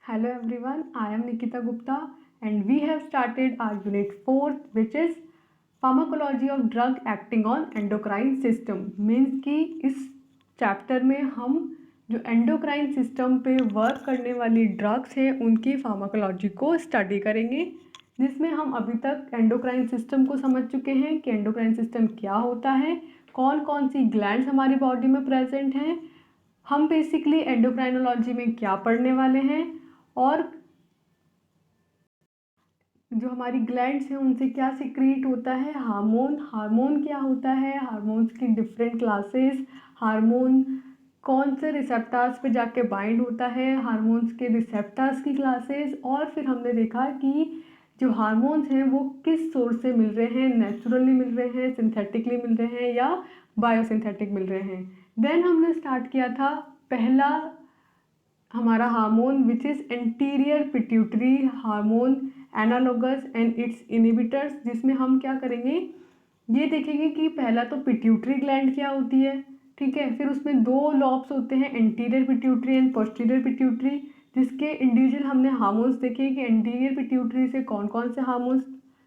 Hello everyone, I am Nikita Gupta and we have started our unit 4th which is Pharmacology of Drug Acting on Endocrine System। Means कि इस chapter में हम जो endocrine system पे work करने वाली drugs हैं उनकी फार्माकोलॉजी को स्टडी करेंगे, जिसमें हम अभी तक एंडोक्राइन सिस्टम को समझ चुके हैं कि एंडोक्राइन सिस्टम क्या होता है, कौन कौन सी ग्लैंड्स हमारी बॉडी में प्रेजेंट हैं, हम बेसिकली एंडोक्राइनोलॉजी में क्या पढ़ने वाले हैं और जो हमारी ग्लैंड्स हैं उनसे क्या सिक्रीट होता है, हार्मोन क्या होता है, हार्मोन्स की डिफरेंट क्लासेस, हार्मोन कौन से रिसेप्टर्स पे जाके बाइंड होता है, हार्मोन्स के रिसेप्टर्स की क्लासेस। और फिर हमने देखा कि जो हार्मोन्स हैं वो किस सोर्स से मिल रहे हैं, नेचुरली मिल रहे हैं, सिंथेटिकली मिल रहे हैं या बायोसिंथेटिक मिल रहे हैं। देन हमने स्टार्ट किया था पहला हमारा hormone which is anterior pituitary hormone analogous and it's inhibitors, जिसमें हम क्या करेंगे ये देखेंगे कि पहला तो पिट्यूटरी ग्लैंड क्या होती है, ठीक है। फिर उसमें दो लॉब्स होते हैं, anterior pituitary and posterior pituitary, जिसके इंडिविजुअल हमने हार्मोन्स देखे कि एंटीरियर पिट्यूटरी से कौन कौन से हार्मोन्स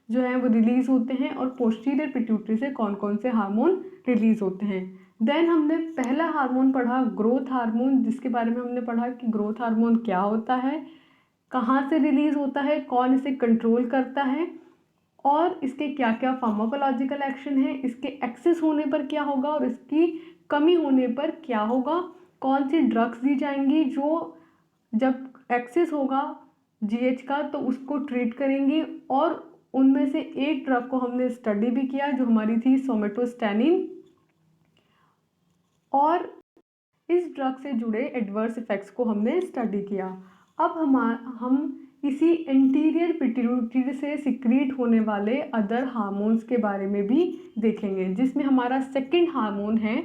जो हैं वो रिलीज़ होते हैं और पोस्टीरियर पिट्यूटरी से कौन कौन से हार्मोन रिलीज़ होते हैं। देन हमने पहला हार्मोन पढ़ा ग्रोथ हार्मोन, जिसके बारे में हमने पढ़ा कि ग्रोथ हार्मोन क्या होता है, कहाँ से रिलीज़ होता है, कौन इसे कंट्रोल करता है और इसके क्या क्या फार्माकोलॉजिकल एक्शन है, इसके एक्सेस होने पर क्या होगा और इसकी कमी होने पर क्या होगा, कौन सी ड्रग्स दी जाएंगी जो जब एक्सेस होगा जीएच का तो उसको ट्रीट करेंगी। और उनमें से एक ड्रग को हमने स्टडी भी किया जो हमारी थी सोमेटोस्टेनिन, और इस ड्रग से जुड़े एडवर्स इफ़ेक्ट्स को हमने स्टडी किया। अब हम इसी एंटीरियर पिट्यूटरी से सिक्रीट होने वाले अदर हार्मोन्स के बारे में भी देखेंगे, जिसमें हमारा सेकंड हार्मोन है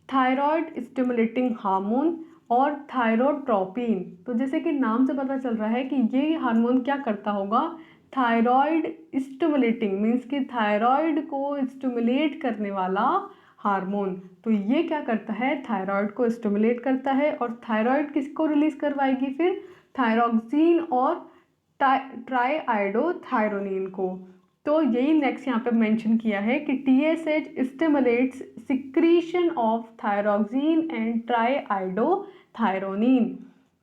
थायराइड स्टिमुलेटिंग हार्मोन और थायरोट्रोपिन। तो जैसे कि नाम से पता चल रहा है कि ये हार्मोन क्या करता होगा, थायराइड स्टिमुलेटिंग मीन्स कि थायराइड को स्टिमुलेट करने वाला हार्मोन। तो ये क्या करता है, थायराइड को स्टिमुलेट करता है और थायराइड किसको रिलीज करवाएगी, फिर थायरोक्सिन और ट्राईआयोडोथायरोनिन को। तो यही नेक्स्ट यहाँ पे मेंशन किया है कि TSH stimulates secretion of thyroxine and triiodothyronine.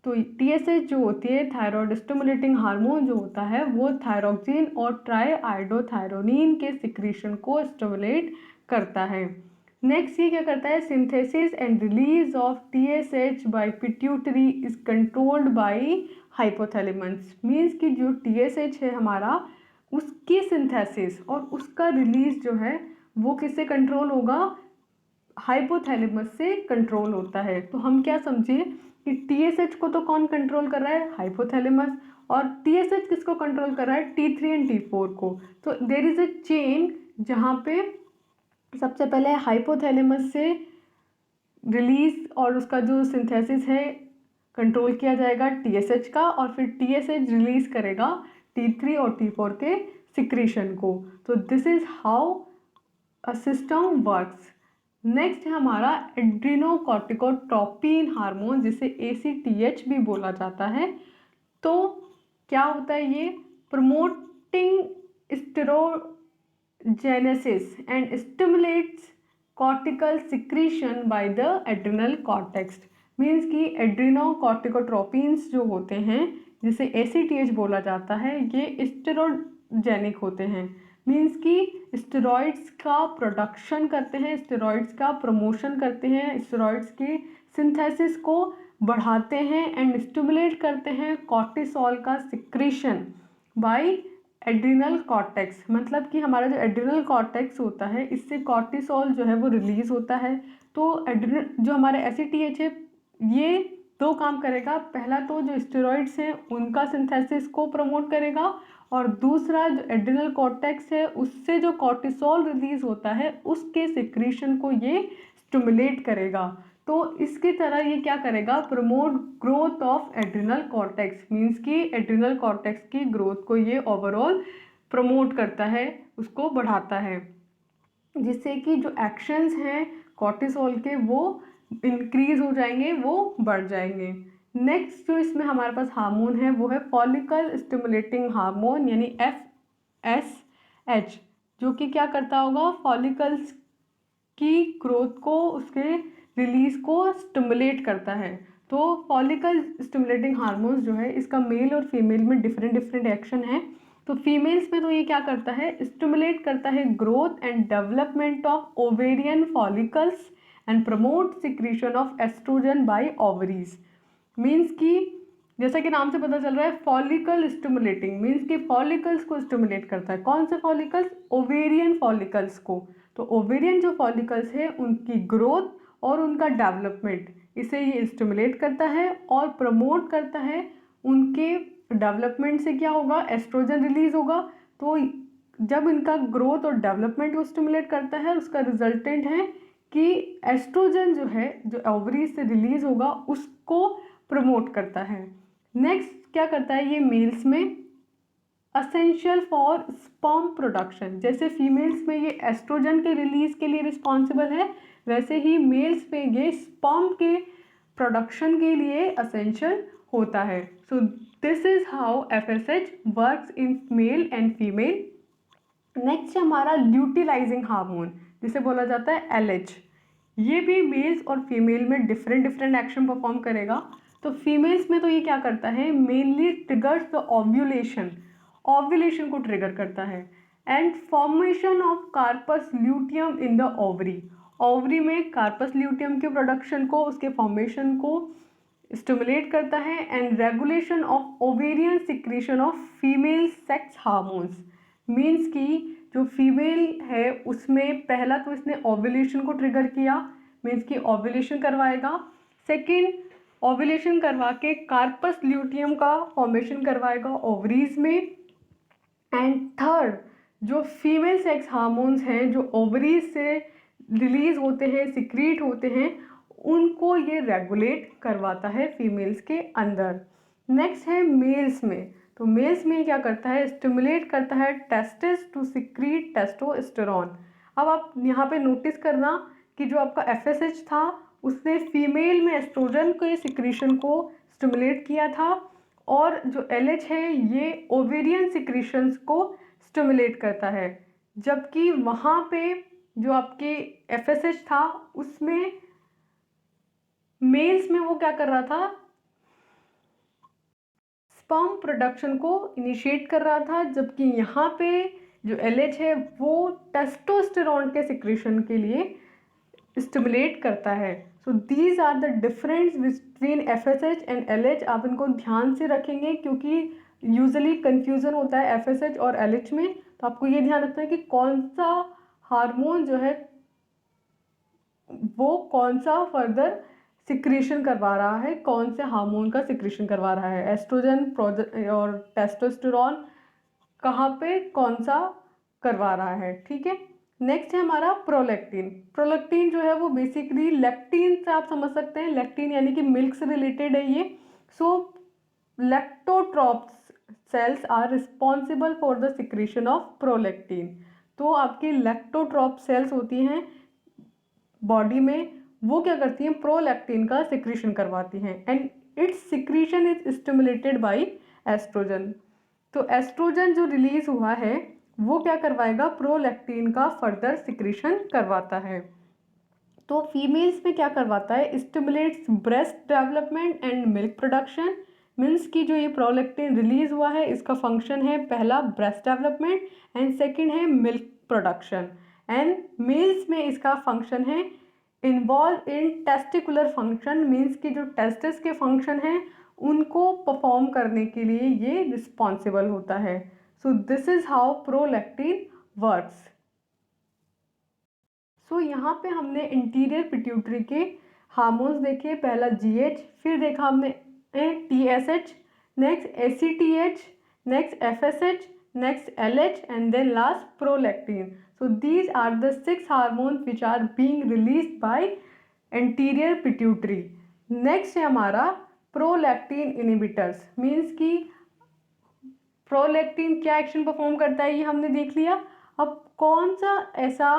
तो TSH जो होती है थायराइड स्टिमुलेटिंग हार्मोन जो होता है वो थायरोक्सिन और ट्राईआयोडोथायरोनिन के सिक्रीशन को स्टिमुलेट करता है। नेक्स्ट ये क्या करता है, synthesis and release of TSH by pituitary is controlled by hypothalamus. Means कि जो TSH है हमारा उसकी सिंथेसिस और उसका रिलीज जो है वो किससे कंट्रोल होगा, हाइपोथैलेमस से कंट्रोल होता है। तो हम क्या समझे कि TSH को तो कौन कंट्रोल कर रहा है, हाइपोथैलेमस, और TSH किसको कंट्रोल कर रहा है, T3 एंड T4 को। तो देयर इज अ चेन जहाँ पे सबसे पहले हाइपोथैलेमस से रिलीज और उसका जो सिंथेसिस है कंट्रोल किया जाएगा TSH का, और फिर TSH रिलीज करेगा T3 और T4 के सिक्रीशन को। तो this is how a system works. Next है हमारा एड्रीनोकॉर्टिकोट्रोपिन हार्मोन, जिसे ACTH भी बोला जाता है। तो क्या होता है ये, promoting steroidogenesis and stimulates cortical secretion by the adrenal cortex. Means कि एड्रीनोकॉर्टिकोट्रोपिन्स जो होते हैं जिसे ACTH बोला जाता है ये स्टेरोजेनिक होते हैं। मीन्स कि स्टेरॉइड्स का प्रोडक्शन करते हैं, स्टेरॉइड्स का प्रमोशन करते हैं, स्टेरॉइड्स की सिंथेसिस को बढ़ाते हैं एंड स्टिमुलेट करते हैं कॉर्टिसोल का सिक्रीशन बाय एड्रिनल कॉर्टेक्स। मतलब कि हमारा जो एड्रिनल कॉर्टेक्स होता है इससे कॉर्टिसोल जो है वो रिलीज होता है। तो एड्रिनल जो हमारे ACTH है ये दो काम करेगा, पहला तो जो स्टेरॉइड्स हैं उनका सिंथेसिस को प्रमोट करेगा और दूसरा जो एड्रिनल कॉर्टेक्स है उससे जो कॉर्टिसोल रिलीज होता है उसके सिक्रीशन को ये स्टिमुलेट करेगा। तो इसकी तरह ये क्या करेगा, promote growth of adrenal cortex. Means कि एड्रिनल कॉर्टेक्स की ग्रोथ को ये ओवरऑल प्रमोट करता है, उसको बढ़ाता है, जिससे कि जो एक्शंस हैं कॉर्टिसोल के वो इंक्रीज हो जाएंगे, वो बढ़ जाएंगे। नेक्स्ट जो इसमें हमारे पास हार्मोन है वो है फॉलिकल स्टिमुलेटिंग हार्मोन यानी FSH, जो कि क्या करता होगा, फॉलिकल्स की ग्रोथ को, उसके रिलीज को स्टिमुलेट करता है। तो फॉलिकल स्टिमुलेटिंग हार्मोन्स जो है इसका मेल और फीमेल में डिफरेंट एक्शन है। तो फीमेल्स में तो ये क्या करता है, स्टिमुलेट करता है growth and development of ovarian follicles and promote secretion of estrogen by ovaries. Means कि जैसा कि नाम से पता चल रहा है फॉलिकल स्टिमुलेटिंग, मीन्स कि फॉलिकल्स को स्टिमुलेट करता है। कौन से फॉलिकल्स, ओवेरियन फॉलिकल्स को। तो ओवेरियन जो फॉलिकल्स है उनकी ग्रोथ और उनका डेवलपमेंट, इसे ये स्टिमुलेट करता है और प्रमोट करता है। उनके डेवलपमेंट से क्या होगा, एस्ट्रोजन रिलीज होगा। तो जब इनका ग्रोथ और डेवलपमेंट को स्टिमुलेट करता है, उसका रिजल्टेंट है कि एस्ट्रोजन जो है, जो ओवरीज से रिलीज होगा, उसको प्रमोट करता है। नेक्स्ट क्या करता है ये मेल्स में, असेंशियल फॉर स्पर्म प्रोडक्शन। जैसे फीमेल्स में ये एस्ट्रोजन के रिलीज के लिए रिस्पॉन्सिबल है, वैसे ही मेल्स में ये स्पर्म के प्रोडक्शन के लिए असेंशियल होता है। So this is how FSH works in male and female. Next हमारा ल्यूटिलाइजिंग हार्मोन, जिसे बोला जाता है LH। ये भी मेल्स और फीमेल में डिफरेंट एक्शन परफॉर्म करेगा। तो फीमेल्स में तो ये क्या करता है, मेनली ट्रिगर्स द ओव्यूलेशन को ट्रिगर करता है and formation of corpus luteum in the ovary. Ovary में कार्पस ल्यूटियम के प्रोडक्शन को, उसके फॉर्मेशन को स्टिमुलेट करता है and regulation of ovarian secretion of female sex hormones. Means कि जो फीमेल है उसमें पहला तो इसने ओव्यूलेशन को ट्रिगर किया, मीन्स कि ओव्यूलेशन करवाएगा। सेकंड, ओव्यूलेशन करवा के कार्पस ल्यूटियम का फॉर्मेशन करवाएगा ओवरीज में। एंड थर्ड, जो फीमेल सेक्स हार्मोन्स हैं जो ओवरीज से रिलीज होते हैं, सिक्रीट होते हैं, उनको ये रेगुलेट करवाता है फीमेल्स के अंदर। नेक्स्ट है मेल्स में। तो मेल्स में क्या करता है, स्टिमुलेट करता है टेस्टिस टू सिक्रीट टेस्टोस्टेरोन। अब आप यहाँ पे नोटिस करना कि जो आपका FSH था उसने फीमेल में एस्ट्रोजन के सिक्रीशन को स्टिमुलेट किया था, और जो LH है ये ओवेरियन सिक्रीशंस को स्टिमुलेट करता है। जबकि वहाँ पे जो आपके FSH था उसमें मेल्स में वो क्या कर रहा था, स्पर्म प्रोडक्शन को इनिशिएट कर रहा था, जबकि यहाँ पे जो LH है वो टेस्टोस्टेरोन के सिक्रीशन के लिए स्टिमुलेट करता है। So these are the difference between FSH and LH। आप इनको ध्यान से रखेंगे क्योंकि यूजुअली कंफ्यूजन होता है FSH और LH में। तो आपको ये ध्यान रखना है कि कौन सा हार्मोन जो है वो कौन सा फर्दर सिक्रीशन करवा रहा है, कौन से हार्मोन का सिक्रीशन करवा रहा है, एस्ट्रोजन और टेस्टोस्टेरोन कहाँ पे कौन सा करवा रहा है। ठीक है। नेक्स्ट है हमारा प्रोलैक्टिन। प्रोलैक्टिन जो है वो बेसिकली लेक्टिन से आप समझ सकते हैं, लेक्टिन यानी कि मिल्क से रिलेटेड है ये। So lactotrophs cells are responsible for the secretion of prolactin. तो आपकी लैक्टोट्रॉप सेल्स होती हैं बॉडी में, वो क्या करती हैं, प्रोलैक्टिन का सिक्रीशन करवाती हैं and its secretion is stimulated by estrogen. तो एस्ट्रोजन जो रिलीज हुआ है वो क्या करवाएगा, प्रोलैक्टिन का फर्दर सिक्रीशन करवाता है। तो फीमेल्स में क्या करवाता है, stimulates breast development and milk production. Means कि जो ये प्रोलैक्टिन रिलीज हुआ है इसका फंक्शन है पहला ब्रेस्ट डेवलपमेंट एंड सेकंड है मिल्क प्रोडक्शन। एंड मेल्स में इसका फंक्शन है involve in testicular function. Means कि जो टेस्टिस के फंक्शन हैं उनको परफॉर्म करने के लिए ये रिस्पॉन्सिबल होता है। So this is how prolactin works. So यहाँ पे हमने इंटीरियर पिट्यूटरी के हार्मोन्स देखे, पहला GH, फिर देखा हमने TSH, next ACTH, next FSH, next LH and then last prolactin. So these are the 6 hormones which are being released by interior pituitary. Next है हमारा प्रोलैक्टिन इनहिबिटर्स। मीन्स कि prolactin क्या एक्शन परफॉर्म करता है ये हमने देख लिया। अब कौन सा ऐसा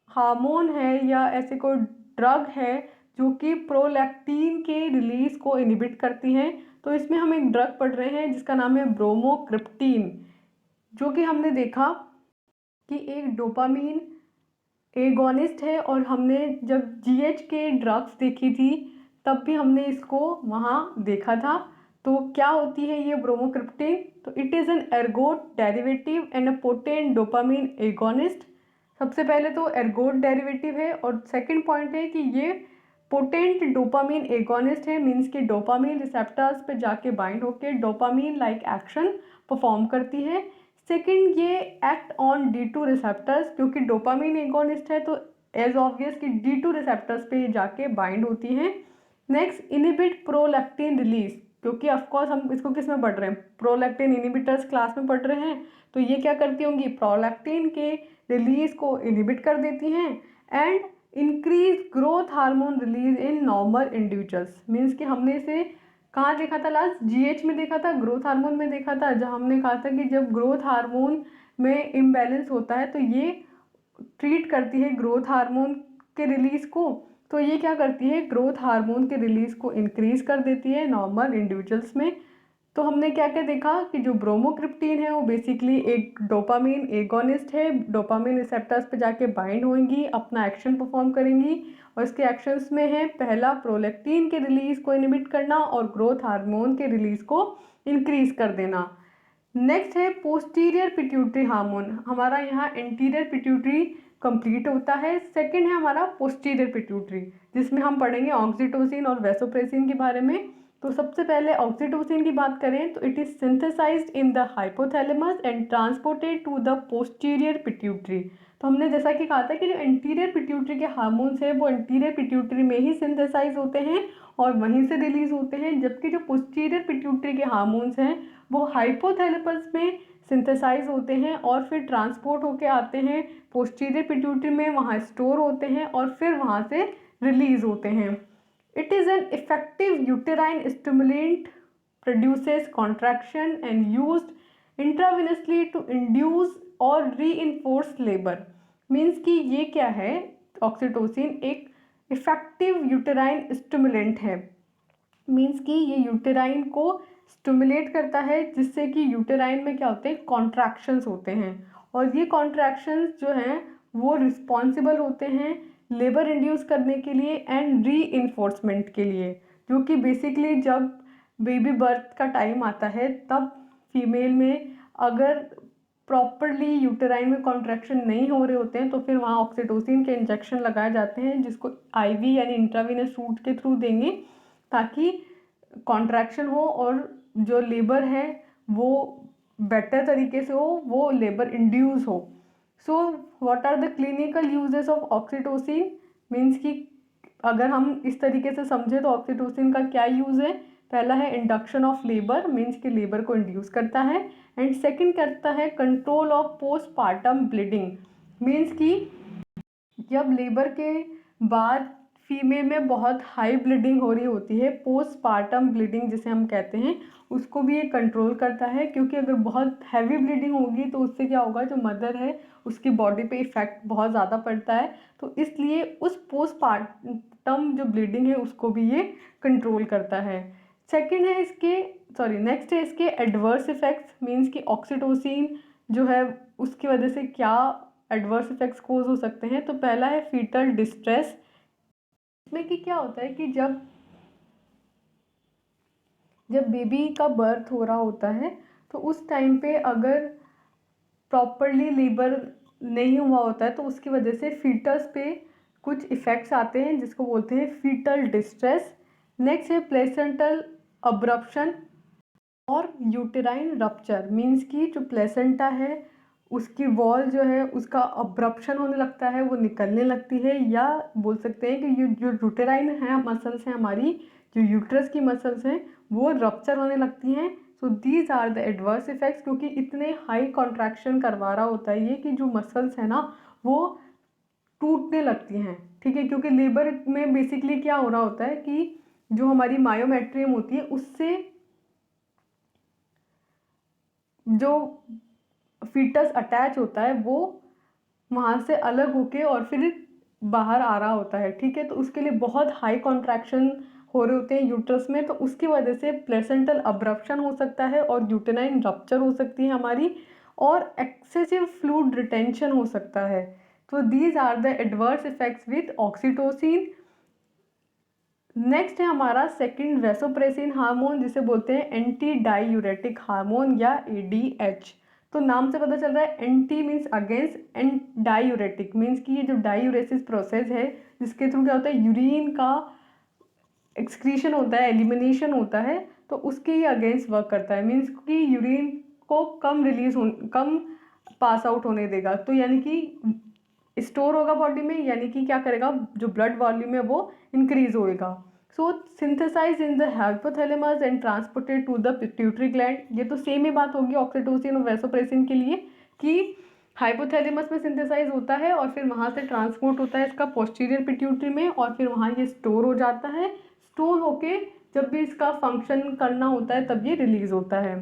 हार्मोन है या ऐसे कोई ड्रग है जो कि प्रोलैक्टिन के रिलीज को इनहिबिट करती हैं। तो इसमें हम एक ड्रग पढ़ रहे हैं जिसका नाम है ब्रोमोक्रिप्टीन, जो कि हमने देखा कि एक डोपामीन एगोनिस्ट है, और हमने जब जीएच के ड्रग्स देखी थी तब भी हमने इसको वहाँ देखा था। तो क्या होती है ये ब्रोमोक्रिप्टीन? तो it is an ergot derivative and a potent dopamine agonist. सबसे पहले तो एर्गोट डेरिवेटिव है, और सेकंड पॉइंट है कि ये पोटेंट डोपामीन एगोनिस्ट है, मीन्स कि डोपामीन रिसेप्टर्स पे जाके बाइंड होके डोपामीन लाइक एक्शन परफॉर्म करती है। सेकंड, ये एक्ट ऑन D2 रिसेप्टर्स, क्योंकि डोपामीन एगोनिस्ट है तो एज ऑब्वियस कि D2 रिसेप्टर्स पे जाके बाइंड होती हैं। नेक्स्ट, इनिबिट प्रोलैक्टिन रिलीज, क्योंकि ऑफकोर्स हम इसको किस में पढ़ रहे हैं, प्रोलैक्टिन इनिबिटर्स क्लास में पढ़ रहे हैं। तो ये क्या करती होंगी, प्रोलैक्टिन के रिलीज को इनिबिट कर देती हैं and increase growth hormone release in normal individuals. Means कि हमने इसे कहाँ देखा था लास्ट, जीएच में देखा था, ग्रोथ हार्मोन में देखा था, जहाँ हमने कहा था कि जब ग्रोथ हार्मोन में इम्बैलेंस होता है तो ये ट्रीट करती है ग्रोथ हार्मोन के रिलीज को। तो ये क्या करती है, ग्रोथ हार्मोन के रिलीज को इंक्रीज कर देती है नॉर्मल इंडिविजुअल्स में। तो हमने क्या क्या देखा कि जो ब्रोमोक्रिप्टीन है वो बेसिकली एक डोपामीन एगोनिस्ट है, डोपामीन रिसेप्टर्स पे जाके बाइंड होंगी, अपना एक्शन परफॉर्म करेंगी, और इसके एक्शंस में है पहला प्रोलैक्टिन के रिलीज को इनहिबिट करना और ग्रोथ हार्मोन के रिलीज को इंक्रीज कर देना। नेक्स्ट है पोस्टीरियर पिट्यूटरी हार्मोन, हमारा यहाँ एंटीरियर पिट्यूटरी कंप्लीट होता है। सेकंड है हमारा पोस्टीरियर पिट्यूटरी, जिसमें हम पढ़ेंगे ऑक्सीटोसिन और वैसोप्रेसिन के बारे में। तो सबसे पहले ऑक्सीटोसिन की बात करें तो it is synthesized in the hypothalamus and transported to the posterior pituitary. तो हमने जैसा कि कहा था कि जो एंटीरियर पिट्यूटरी के हार्मोन्स हैं वो एंटीरियर पिट्यूटरी में ही सिंथेसाइज होते हैं और वहीं से रिलीज होते हैं, जबकि जो पोस्टीरियर पिट्यूटरी के हार्मोन्स हैं वो हाइपोथैलेमस में सिंथेसाइज होते हैं और फिर ट्रांसपोर्ट होके आते हैं पोस्टीरियर पिट्यूटरी में, वहाँ स्टोर होते हैं और फिर वहाँ से रिलीज होते हैं। It is an effective uterine stimulant, produces contraction and used intravenously to induce or reinforce labor। Means कि ये क्या है, ऑक्सीटोसिन एक इफेक्टिव यूटेराइन स्टिमुलेंट है, मीन्स कि ये यूटेराइन को स्टिमुलेट करता है, जिससे कि यूटेराइन में क्या होते हैं, कॉन्ट्रैक्शंस होते हैं, और ये कॉन्ट्रैक्शंस जो हैं वो रिस्पॉन्सिबल होते हैं लेबर इंड्यूस करने के लिए एंड री इन्फोर्समेंट के लिए, जो कि बेसिकली जब बेबी बर्थ का टाइम आता है तब फीमेल में अगर प्रॉपरली यूटेराइन में कॉन्ट्रैक्शन नहीं हो रहे होते हैं तो फिर वहाँ ऑक्सीटोसिन के इंजेक्शन लगाए जाते हैं, जिसको आईवी यानी इंट्रावेनस रूट के थ्रू देंगे ताकि कॉन्ट्रैक्शन हो और जो लेबर है वो बेटर तरीके से हो, वो लेबर इंड्यूस हो। So what are the clinical uses of oxytocin? Means कि अगर हम इस तरीके से समझे तो ऑक्सीटोसिन का क्या यूज़ है, पहला है इंडक्शन ऑफ लेबर, मीन्स कि लेबर को इंड्यूस करता है, एंड सेकंड करता है control of postpartum bleeding. Means कि जब लेबर के बाद फीमेल में बहुत हाई ब्लीडिंग हो रही होती है, पोस्टपार्टम ब्लीडिंग जिसे हम कहते हैं, उसको भी ये कंट्रोल करता है, क्योंकि अगर बहुत हैवी ब्लीडिंग होगी तो उससे क्या होगा, जो मदर है उसकी बॉडी पे इफ़ेक्ट बहुत ज़्यादा पड़ता है, तो इसलिए उस पोस्टपार्टम जो ब्लीडिंग है उसको भी ये कंट्रोल करता है। सेकेंड है इसके नेक्स्ट है इसके एडवर्स इफ़ेक्ट्स। मीन्स कि ऑक्सीटोसिन जो है उसकी वजह से क्या एडवर्स इफेक्ट्स कोज हो सकते हैं। तो पहला है फीटल डिस्ट्रेस, इसमें कि क्या होता है कि जब बेबी का बर्थ हो रहा होता है तो उस टाइम पे अगर प्रॉपरली लेबर नहीं हुआ होता है तो उसकी वजह से फीटस पे कुछ इफ़ेक्ट्स आते हैं जिसको बोलते हैं फीटल डिस्ट्रेस। नेक्स्ट है प्लेसेंटल अब्रप्शन और यूटेराइन रप्चर। मीन्स कि जो प्लेसेंटा है उसकी वॉल जो है उसका अब्रप्शन होने लगता है, वो निकलने लगती है, या बोल सकते हैं कि ये जो यूटेराइन है मसल्स हैं हमारी, जो यूट्रस की मसल्स हैं वो रप्चर होने लगती हैं। So these are the adverse effects, क्योंकि इतने हाई कॉन्ट्रैक्शन करवा रहा होता है ये कि जो मसल्स हैं ना वो टूटने लगती हैं। ठीक है, क्योंकि लेबर में बेसिकली क्या हो रहा होता है कि जो हमारी मायोमेट्रियम होती है उससे जो फीटस अटैच होता है वो वहाँ से अलग होके और फिर बाहर आ रहा होता है, ठीक है। तो उसके लिए बहुत हाई कॉन्ट्रैक्शन हो रहे होते हैं यूट्रस में, तो उसकी वजह से प्लेसेंटल अब्रप्शन हो सकता है और यूटेनाइन रप्चर हो सकती है हमारी, और एक्सेसिव फ्लूइड रिटेंशन हो सकता है। तो these are the adverse effects with oxytocin. Next है हमारा सेकंड वैसोप्रेसिन हार्मोन, जिसे बोलते हैं एंटी डाईयूरेटिक हार्मोन या ADH। तो नाम से पता चल रहा है anti means against, and diuretic means कि ये जो डाईयूरेसिस प्रोसेस है जिसके थ्रू क्या होता है, यूरिन का एक्सक्रीशन होता है, एलिमिनेशन होता है, तो उसके ही अगेंस्ट वर्क करता है। मीन्स कि यूरिन को कम पास आउट होने देगा, तो यानी कि स्टोर होगा बॉडी में, यानी कि क्या करेगा, जो ब्लड वॉल्यूम है वो इंक्रीज होएगा। So synthesize in the hypothalamus and transported to the pituitary gland. ये तो सेम ही बात होगी ऑक्सीटोसिन और वैसोप्रेसिन के लिए, कि हाइपोथैलेमस में सिंथेसाइज होता है और फिर वहाँ से ट्रांसपोर्ट होता है इसका पोस्टीरियर पिट्यूटरी में, और फिर वहाँ ये स्टोर हो जाता है। स्टोर होके जब भी इसका फंक्शन करना होता है तब ये रिलीज होता है।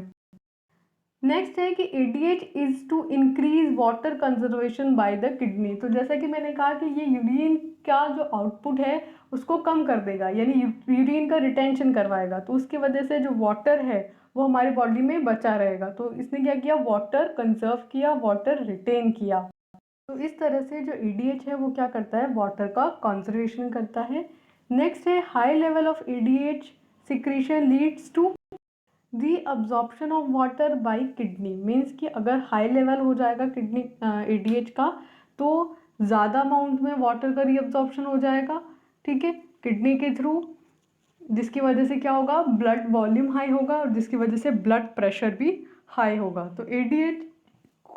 नेक्स्ट है कि ADH is to increase water conservation by the kidney. तो जैसा कि मैंने कहा कि ये यूरिन का जो आउटपुट है उसको कम कर देगा, यानी यूरिन का रिटेंशन करवाएगा, तो उसकी वजह से जो वाटर है वो हमारी बॉडी में बचा रहेगा। तो इसने क्या किया, वाटर कंजर्व किया, वाटर रिटेन किया। तो इस तरह से जो ADH है वो क्या करता है, वाटर का कंजर्वेशन करता है। नेक्स्ट है high level of ADH secretion leads to the absorption of water by kidney. Means कि अगर हाई लेवल हो जाएगा किडनी ADH का, तो ज़्यादा अमाउंट में वाटर का रीअब्जॉर्प्शन हो जाएगा, ठीक है, किडनी के थ्रू, जिसकी वजह से क्या होगा, ब्लड वॉल्यूम हाई होगा और जिसकी वजह से ब्लड प्रेशर भी हाई होगा। तो ADH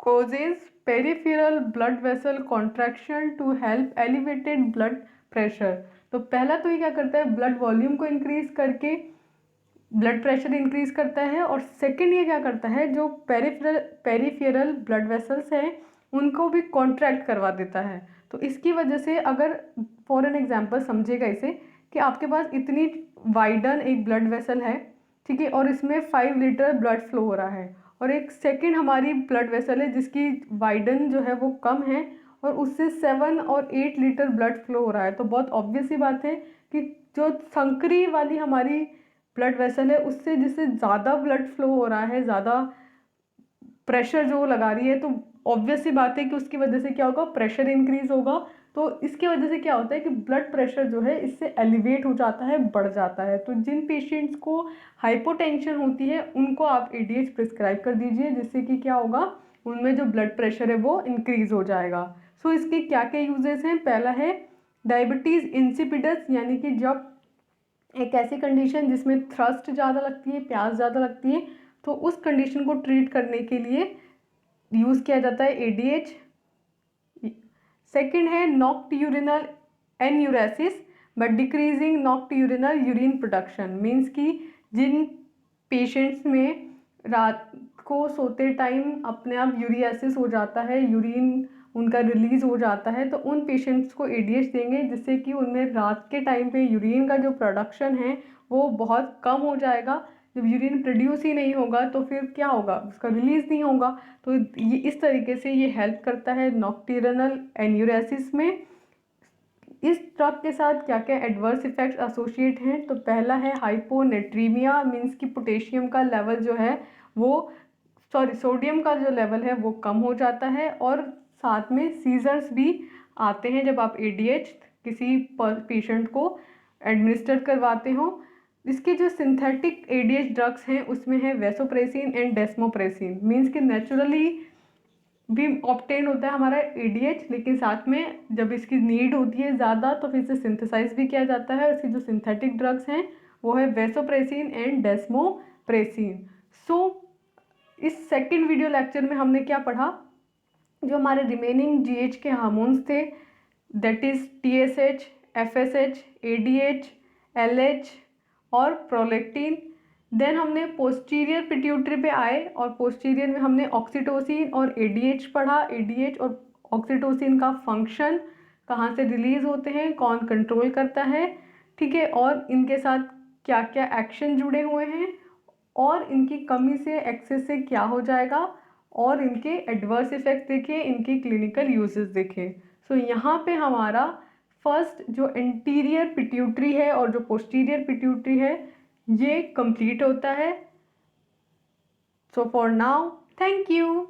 causes peripheral blood vessel contraction to help elevated blood pressure। तो पहला तो ये क्या करता है, ब्लड वॉल्यूम को इंक्रीज करके ब्लड प्रेशर इंक्रीज करता है, और सेकंड ये क्या करता है, जो पेरिफेरल ब्लड वेसल्स हैं उनको भी कॉन्ट्रैक्ट करवा देता है। तो इसकी वजह से, अगर फॉर एन एग्जांपल समझेगा इसे, कि आपके पास इतनी वाइडन एक ब्लड वेसल है, ठीक है, और इसमें 5 लीटर ब्लड फ्लो हो रहा है, और एक सेकंड हमारी ब्लड वेसल है जिसकी वाइडन जो है वो कम है और उससे 7 और 8 लीटर ब्लड फ्लो हो रहा है। तो बहुत ऑब्वियस सी बात है कि जो संकरी वाली हमारी ब्लड वेसल है उससे जिससे ज़्यादा ब्लड फ्लो हो रहा है, ज़्यादा प्रेशर जो लगा रही है, तो ऑब्वियस सी बात है कि उसकी वजह से क्या होगा, प्रेशर इंक्रीज होगा। तो इसकी वजह से क्या होता है कि ब्लड प्रेशर जो है इससे एलिवेट हो जाता है, बढ़ जाता है। तो जिन पेशेंट्स को हाइपोटेंशन होती है उनको आप ADH प्रिस्क्राइब कर दीजिए, जिससे कि क्या होगा, उनमें जो ब्लड प्रेशर है वो इंक्रीज हो जाएगा। सो इसके क्या क्या यूजेस हैं, पहला है डायबिटीज़ इंसिपिडस, यानी कि जब एक ऐसी कंडीशन जिसमें थ्रस्ट ज़्यादा लगती है, प्यास ज़्यादा लगती है, तो उस कंडीशन को ट्रीट करने के लिए यूज़ किया जाता है ADH। सेकंड है nocturnal enuresis but decreasing nocturnal urine production. Means कि जिन पेशेंट्स में रात को सोते टाइम अपने आप यूरियासिस हो जाता है, यूरिन उनका रिलीज हो जाता है, तो उन पेशेंट्स को ADH देंगे, जिससे कि उनमें रात के टाइम पे यूरिन का जो प्रोडक्शन है वो बहुत कम हो जाएगा। जब यूरिन प्रोड्यूस ही नहीं होगा तो फिर क्या होगा, उसका रिलीज नहीं होगा। तो ये इस तरीके से ये हेल्प करता है नॉक्ट्यूरिनल एन्यूरेसिस में। इस ड्रग के साथ क्या क्या एडवर्स इफेक्ट्स एसोसिएट हैं, तो पहला है हाइपोनेट्रीमिया, मीन्स कि पोटेशियम का लेवल जो है वो, सॉरी, सोडियम का जो लेवल है वो कम हो जाता है, और साथ में सीजर्स भी आते हैं जब आप ADH किसी पेशेंट को एडमिनिस्टर करवाते हो। इसके जो सिंथेटिक ADH ड्रग्स हैं उसमें है वैसोप्रेसिन एंड डेस्मोप्रेसिन। मीन्स कि नेचुरली भी ऑब्टेन होता है हमारा ADH, लेकिन साथ में जब इसकी नीड होती है ज़्यादा तो फिर से सिंथेसाइज भी किया जाता है। इसकी जो सिंथेटिक ड्रग्स हैं वो है वैसोप्रेसिन एंड डेस्मोप्रेसिन। सो इस सेकंड वीडियो लेक्चर में हमने क्या पढ़ा, जो हमारे रिमेनिंग GH के हार्मोन्स थे, that is TSH, FSH, ADH, LH और प्रोलेक्टिन। देन हमने पोस्टीरियर पिट्यूटरी पे आए और पोस्टीरियर में हमने ऑक्सीटोसिन और ADH पढ़ा। ADH और ऑक्सीटोसिन का फंक्शन, कहाँ से रिलीज होते हैं, कौन कंट्रोल करता है, ठीक है, और इनके साथ क्या क्या एक्शन जुड़े हुए हैं, और इनकी कमी से, एक्सेस से क्या हो जाएगा, और इनके एडवर्स इफेक्ट देखें, इनके क्लिनिकल यूजेस देखें। सो यहाँ पे हमारा फर्स्ट जो इंटीरियर पिट्यूटरी है और जो पोस्टीरियर पिट्यूटरी है ये कंप्लीट होता है। So for now thank you.